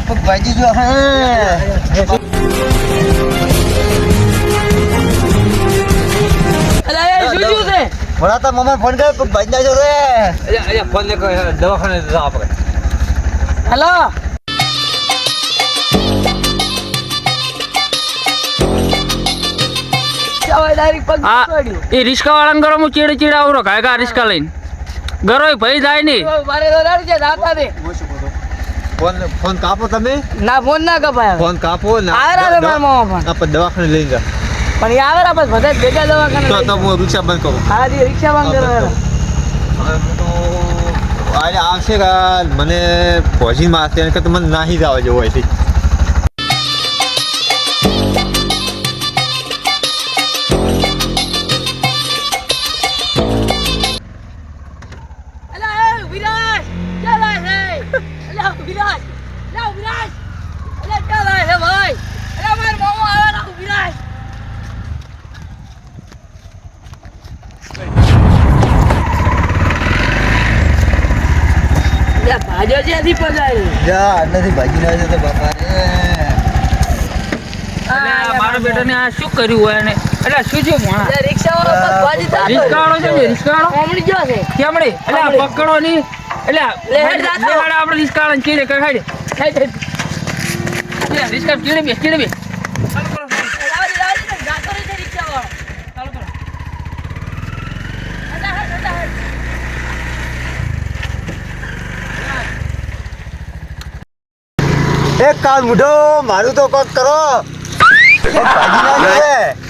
પગ ભાજી જો હા ભણાતા મમ્મી ફોન કર્યો પગ ભાજી નાખ્યો રે ફોન ને દવાખાને જવા આપણે હેલો એ રિક્ષા વાળા કરો હું ચીડે ચીડે આવરો કાયકા રિક્ષા લઈને ગરો ભાઈ જાય નહીં ફોન કાપો તમે ના ફોન ના કપાય ફોન કાપો ના આવે આપણે દવાખાને લઈ જા પણ એ આવે આપણે બધા ભેગા દવાખાને તો હું રિક્ષા બંધ કરું હા રિક્ષા બંધ કરો આજે આવશે કે મને પહોંચી મારશે કે મને નાહી જવા જેવું હોય છે ભાજો જ્યાંથી પગારી જા નથી ભાજી ના તો બાપા મારા બેટાને આ શું કર્યું હોય ને એટલે શું છે ભણા રિક્ષા વાળો ભાજી થતો રિક્ષા વાળો છે રિક્ષા વાળો કોમડી ગયો છે કેમડી એટલે પકડો ની એટલે આપણે રિક્ષા વાળા ચીડે કઈ રિક્ષા ચીડે બે એક કામ મુઢો મારું તો કોક કરો ભાજી ના છે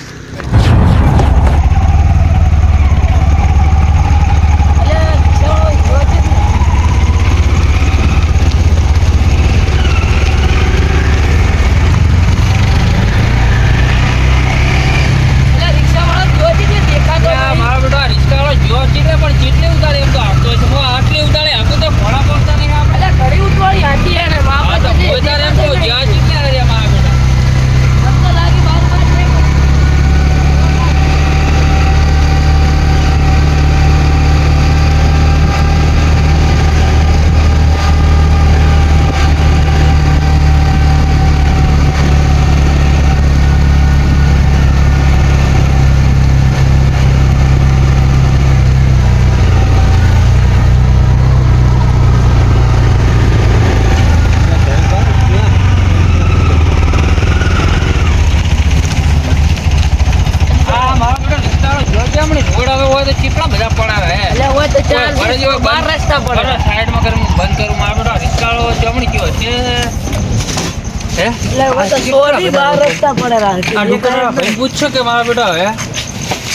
પૂછો કે મારા બેટા હવે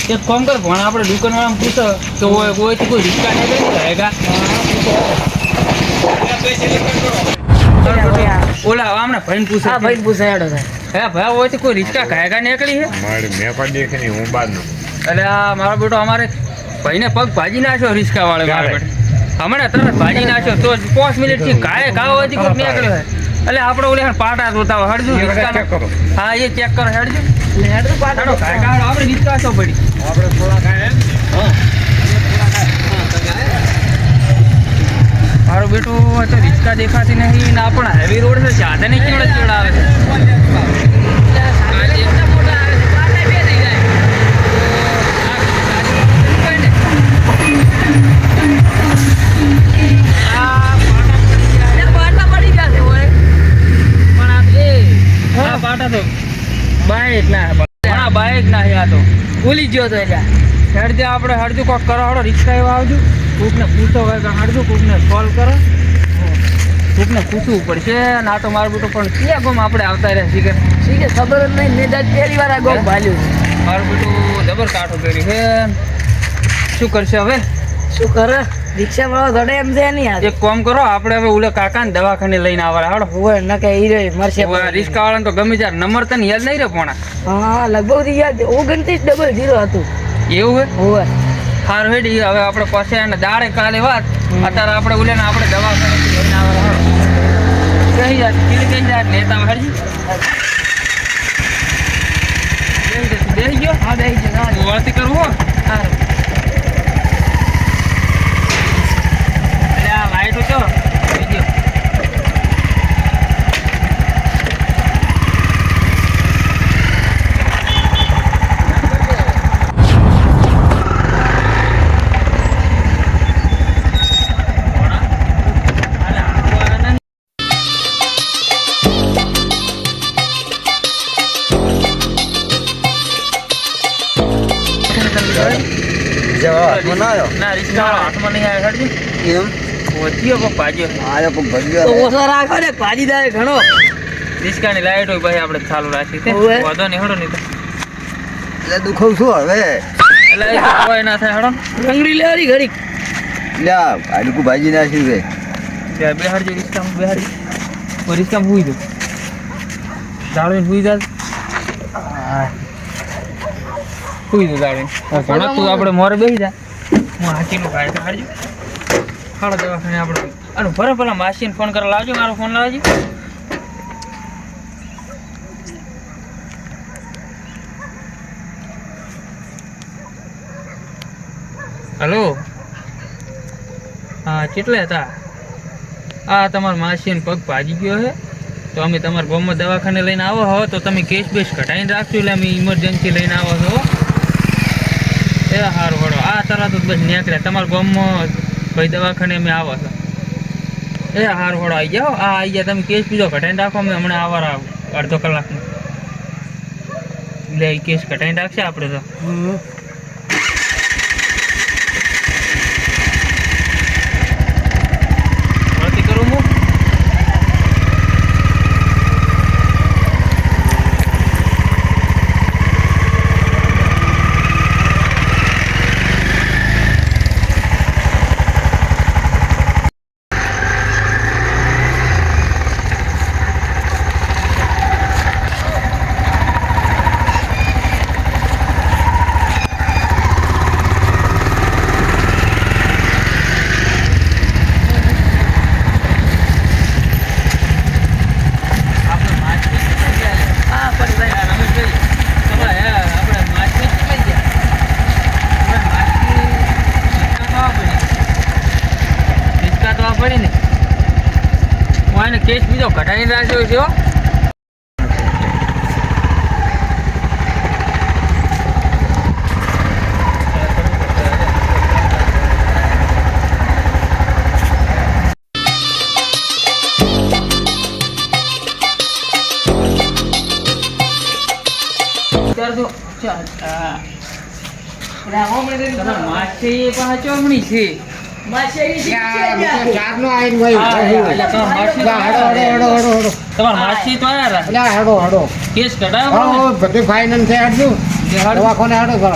એક કામ કર ભણા આપણે દુકાન વાળા પૂછો કે કોઈ રિક્ષા નહીં ઓલા હમણાં ભાઈ પૂછે ભાઈ પૂછે હે ભાઈ હોય તો કોઈ રિક્ષા કાયગા નીકળી છે મેં પણ દેખે નહીં હું બાદ નું એટલે આ મારો બેટો અમારે ભાઈને પગ ભાજી નાખ્યો રિક્ષા વાળો મારા બેટા હમણાં તરત ભાજી નાખ્યો તો 5 મિનિટ થી કાય હોવાથી કોઈ નીકળ્યો એટલે આપણે ઓલે પાટા જોતા હોય હડજો રિક્ષા કરો હા એ ચેક કરો હેડજો હેડજો પાટાડો કાય આપણે રિક્ષા છો પડી આપણે થોડા કાય મારો બેટો તો રિક્ષા દેખાતી નહીં ના પણ હેવી રોડ છે સાધન કેવડે કેવડા આવે છે બાઈક ના આ તો ભૂલી ગયો તો એટલે હેડજે આપણે હડજુ કોક કરો હડો રિક્ષા એવા આવજો કોકને પૂછો હોય કે હડજુ કોકને સોલ્વ કરો કોકને પૂછવું પડશે ના તો મારું બેટું પણ ક્યાં ગોમ આપણે આવતા રહ્યા શીખે ખબર જ નહીં મેં પહેલી વાર આ ગોમ ભાલ્યું મારું બેટું જબર કાઠું કર્યું છે શું કરશે હવે શું કરે રિક્ષા વાળો ધડે એમ છે નહીં એક કામ કરો આપણે હવે ઓલે કાકાને દવાખાને લઈને આવવા હાડો હોય ન કે હીરો મરશે રિક્ષા વાળાને તો ગમે ત્યારે નંબર તને યાદ નહીં રહે પોણા હા લગભગ યાદ 2900 હતું એવું હોય સારું હેડી હવે આપણે પાસે એને દાડે કાલે વાત અત્યારે આપણે ઓલે ને આપણે દવાખાને લઈને આવવા હાડો કઈ જાય કઈ જાય નેતા હરજી બેસી ગયો હા બેસી ગયો વળતી કરવું સારું લાઈટ તો હાથમાં ના આવ્યો ના રિક્ષાવાળો હાથમાં નહીં આવ્યો હેડજો એમ પહોંચ્યો પણ ભાજ્યો આયો પણ તો ભજ્યો ઓછો રાખો ને ભાજીદાર ઘણો રિક્ષાની લાઈટ હોય પછી આપણે ચાલુ રાખી છે ઓવે. વાંધો નહીં હેડો નહીં તો એટલે દુખવ શું હવે એટલે એ તો કોઈ ના થાય હેડો રંગડી લેવાની ઘડી લ્યા આડકું ભાજી નાખ્યું છે ત્યાં બેહાડજો રિક્ષામાં બેહાડી રિક્ષામાં હુઈ દો દાળીને હુઈ જા હુઈ દો દાળીને ઘણો તું આપણે મોરે બેસી જા હું હાથીનું ગાય કાઢજો ખાડો દવાખાને આપણે અને ભરે પેલા માસીને ફોન કરવા લાવજો મારો ફોન લાવજો હલો હા કેટલે હતા આ તમારા માસીને પગ ભાજી ગયો છે તો અમે તમારા ગામમાં દવાખાને લઈને આવો હો તો તમે કેસ બેસ કઢાઈને રાખજો એટલે અમે ઇમરજન્સી લઈને આવો છો એ સારું વળો આ તરત જ બસ નીકળ્યા તમારા ગામમાં ભાઈ દવાખાને અમે આવો છો એ સારું વળો આવી જાઓ આ આવી ગયા તમે કેસ બીજો કઢાઈને રાખો અમે હમણાં આવવા અડધો કલાકમાં એટલે એ કેસ કઢાઈને રાખશે આપણે તો વળતી કરું હું કેસ બીજો કઢાઈને રાખ્યો છે હો માછી પાછા ચોમણી છે તમારા માછી તો આયા કેસ કઢાયો બધી ફાઇનલ છે હાડું દવાખાને હાડો કરો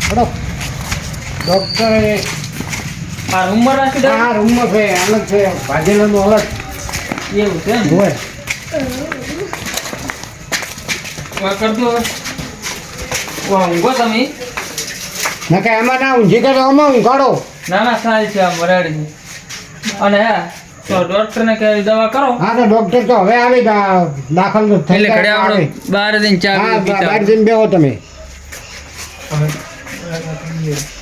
હાડો ડોક્ટર આ રૂમમાં રાખી દો આ રૂમમાં છે અલગ છે ભાજેલાનું અલગ એવું છે ને હોય કરજો હવે ઊંઘો તમે ના કે એમાં ના ઊંઘી કરો આમાં ઊંઘાડો ના ના સારી છે આમ બરાડી અને હા તો ડોક્ટરને કે દવા કરો હા તો ડોક્ટર તો હવે આવી દાખલ થઈ એટલે ઘરે આપણે બહાર જઈને ચા હા પીતા બહાર જઈને બેહો તમે હવે